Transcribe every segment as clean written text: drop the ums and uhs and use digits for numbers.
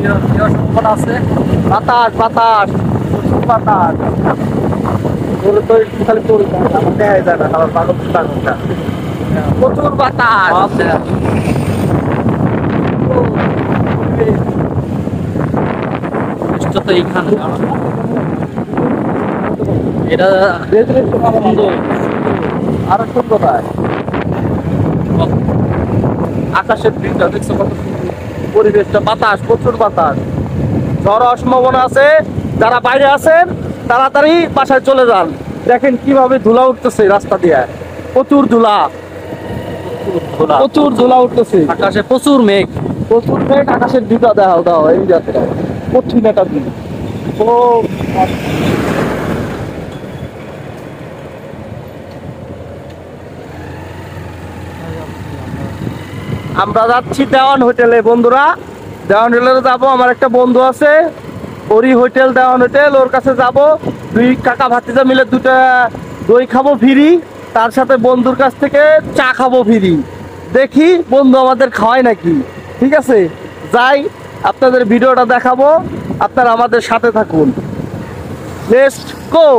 সম্ভাবনা আছে। বাতাস বাতাস বাতাস খালি দেখা যায় না, আমার পাগলটা প্রচুর বাতাস। তো এইখানে এটা সুন্দর, আরো সুন্দর আকাশের ভিউটা দেখছো কত সুন্দর, পরিবেশটা, বাতাস, প্রচুর বাতাস, ঝড় হওয়ার সম্ভাবনা আছে। যারা বাইরে আছেন তাড়াতাড়ি বাসায় চলে যান। দেখেন কিভাবে ধুলা উঠতেছে রাস্তা দিয়ে, প্রচুর ধুলা, প্রচুর ধুলা উঠতেছে, আকাশে প্রচুর মেঘ, প্রচুর মেঘ। আকাশের ভিউটা দাও এই যাত্রা কঠিন একটা দিন। ও আমরা যাচ্ছি দেওয়ান হোটেলে বন্ধুরা, দেওয়ান হোটেলে যাবো। আমার একটা বন্ধু আছে, ওরই হোটেল দেওয়ান হোটেল, ওর কাছে যাব। দুই কাকা ভাতিজা মিলে দুটা দই খাবো ফ্রি, তার সাথে বন্ধুর কাছ থেকে চা খাবো ফ্রি। দেখি বন্ধু আমাদের খাওয়ায় নাকি। ঠিক আছে, যাই, আপনাদের ভিডিওটা দেখাবো, আপনারা আমাদের সাথে থাকুন। Let's go.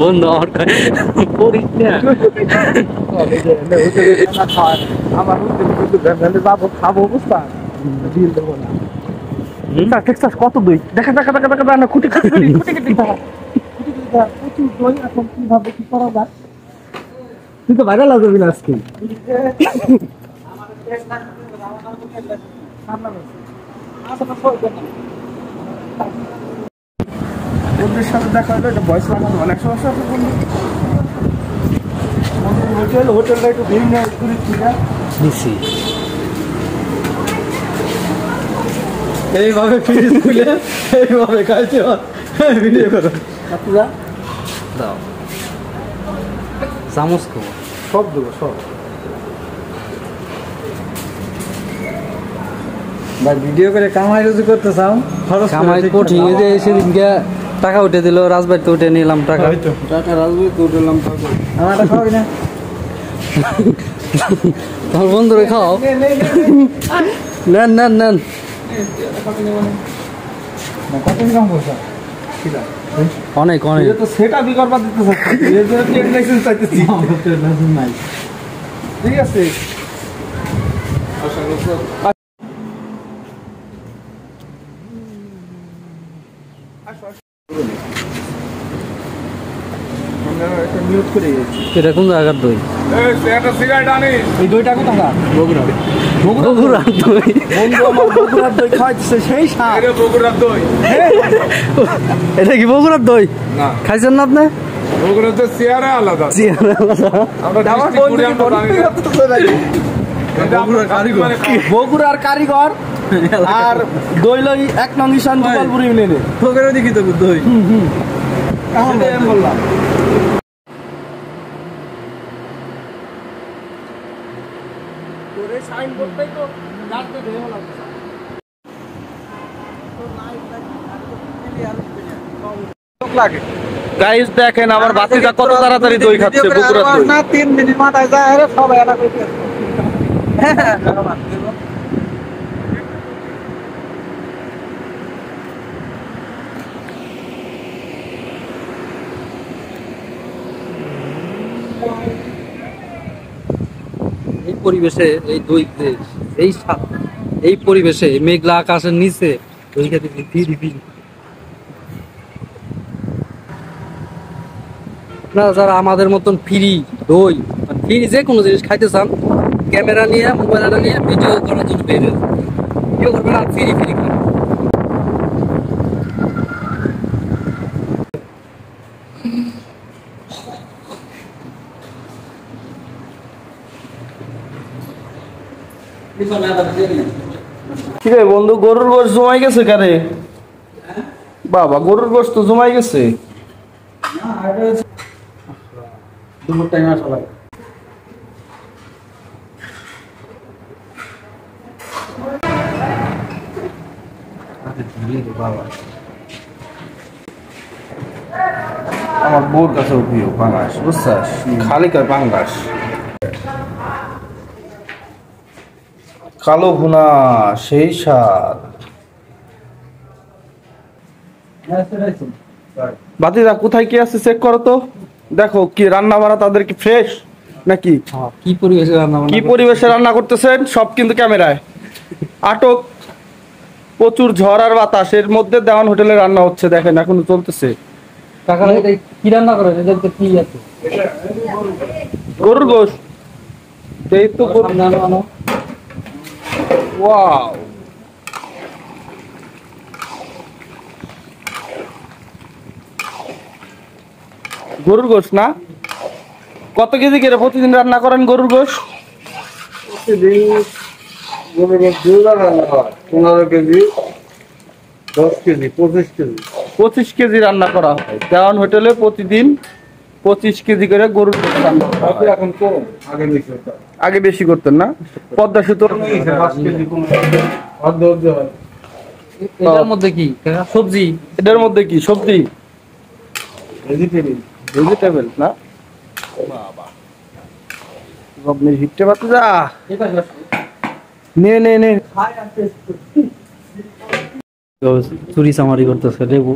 বন্ধু আমার খাবো বুঝতাম, কত দই দেখা দেখা দেখা দেখা না, খুঁটি খুঁটি খুঁটি খুঁটি প্রচুর দই। এখন কিভাবে কি করা যায়, তুই তো ভাইরাল লাগবি না আজকে। বন্ধুর সাথে দেখা হলো, এটা বয়স লাগানো অনেক সমস্যা আছে। হোটেল হোটেলটা একটু ভিন্ন নিচ্ছি, এইভাবে ফ্রিজ খুলে এইভাবে খাইতে ভিডিও করো। আপনারা দাও চামচ খাবো, সব দেবো সব। ভাই ভিডিও করে কামাই রুজি করতে চাও, কামাই কঠিন। সেদিনকে টাকা উঠে দিল, রাজবাড়িতে উঠে নিলাম টাকা, টাকা রাজবাড়িতে উঠলাম টাকা। আমার খাওয়াবি না? তোমার বন্ধুরে খাও, নেন নেন নেন। অনেক অনেক তো সেটা বিকল্প দিতে চাইতেছি। ঠিক আছে, এটা কোন জায়গার দই? এই দইটা কোথা? বগুড়া। বগুড়ার দই, বন্ধু আমার বগুড়ার দই খাইছে, সেই স্বাদ। বগুড়ার দই, এটা কি বগুড়ার দই? না খাইছেন না আপনি? বগুড়ার দই চেহারা আলাদা, চেহারা আলাদা। বগুড়ার কারিগর আর দই লই 1 নং ঈশান গোপালপুর ইউনিয়নে। বগুড়া দেখি তো দই। বললাম গাইস, দেখেন আমার বাতিটা কত তাড়াতাড়ি দই খাচ্ছে। বগুড়ার দই না 3 মিনিট মাথায় যায়, আরে সবাই এটা কইতে। এই পরিবেশে এই দই, এই স্বাদ, এই পরিবেশে মেঘলা আকাশের নিচে দই খেতে ফিরি ফিরি। আপনারা যারা আমাদের মতন ফ্রি দই, ফ্রি যে কোনো জিনিস খাইতে চান, ক্যামেরা নিয়ে মোবাইলটা নিয়ে ভিডিও করার জন্য বের হন, ভিডিও করবেন আর ফ্রি ফ্রি খান। কিরে বন্ধু, গরুর গোশত জমাই গেছে কারে? বাবা, গরুর গোশত তো জমাই গেছে। দুপুর টাইম আসলে আমার বউর কাছে প্রিয় পাঙ্গাস, বুঝছাস? খালি কয় পাঙ্গাস। কালো ভুনা, সেই স্বাদ। বাতিদা কোথায় কি আছে চেক করো তো, দেখো কি রান্না বান্না তাদের কি ফ্রেশ নাকি কি পরিবেশে রান্না কি পরিবেশে রান্না করতেছেন, সব কিন্তু ক্যামেরায় আটক। প্রচুর ঝড় আর বাতাসের মধ্যে দেওয়ান হোটেলে রান্না হচ্ছে, দেখেন এখনো চলতেছে। কাকা এটা কি রান্না করেন, এটাতে কি আছে? গরুর গোশত, এই তো সামনে আনো, আনো। ওয়াও, গরুর গোশত না? কত কেজি করে প্রতিদিন রান্না করেন গরুর গোশত? প্রতিদিন গরুর গোশত 15 কেজি, 10 কেজি, 25 কেজি। 25 কেজি রান্না করা হয় দেওয়ান হোটেলে প্রতিদিন। 25 কেজি করে গরুর গোশত রান্না করা হয়। এখন কম, আগে বেশি হতো। আগে বেশি করতেন না? পদ্মা সেতু 5 কেজি কমে অর্ধ অর্ধ হয়। এটার মধ্যে কি কাকা? সবজি? এটার মধ্যে কি সবজি? ভেজিটেবল। ভেজিটেবল না? বাবা, আপনি হিটতে পারতে যা নে নে নে। চুরি চামারি করতেছে লেবু।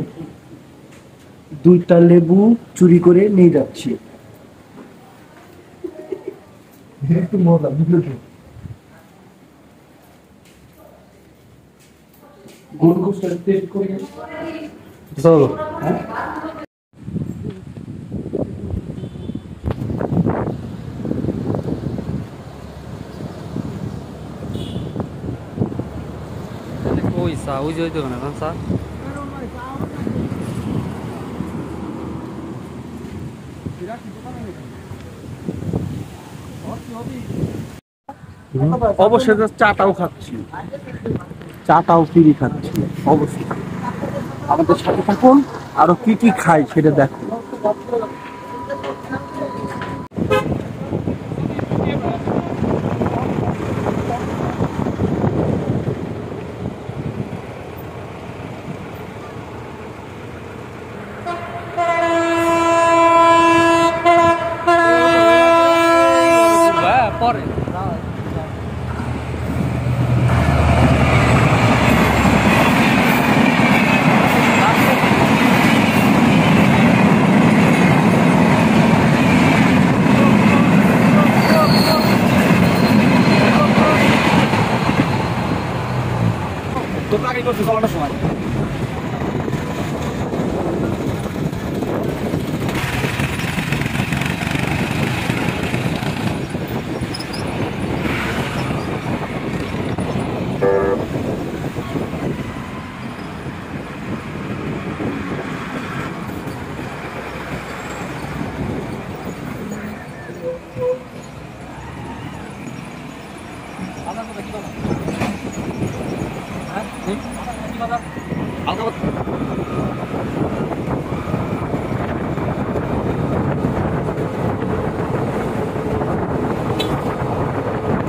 2টা লেবু চুরি করে নিয়ে যাচ্ছি। একটু মজা বুঝলো তো? গরুর গোশতের টেস্ট করে চলো। ওই সা ওই যে দোকানে না সা অবশেষে চাটাও খাচ্ছি, চাটাও ফিরি খাচ্ছি। অবশ্যই আমাদের সাথে থাকুন, আরো কি কি খাই সেটা দেখুন। পরে তোমরা আগে করছো চলানোর সময়।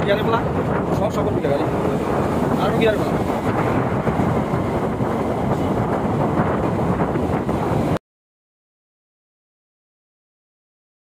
গিয়ারে বলা সব সকল গাড়ি আরো গিয়ারে বলা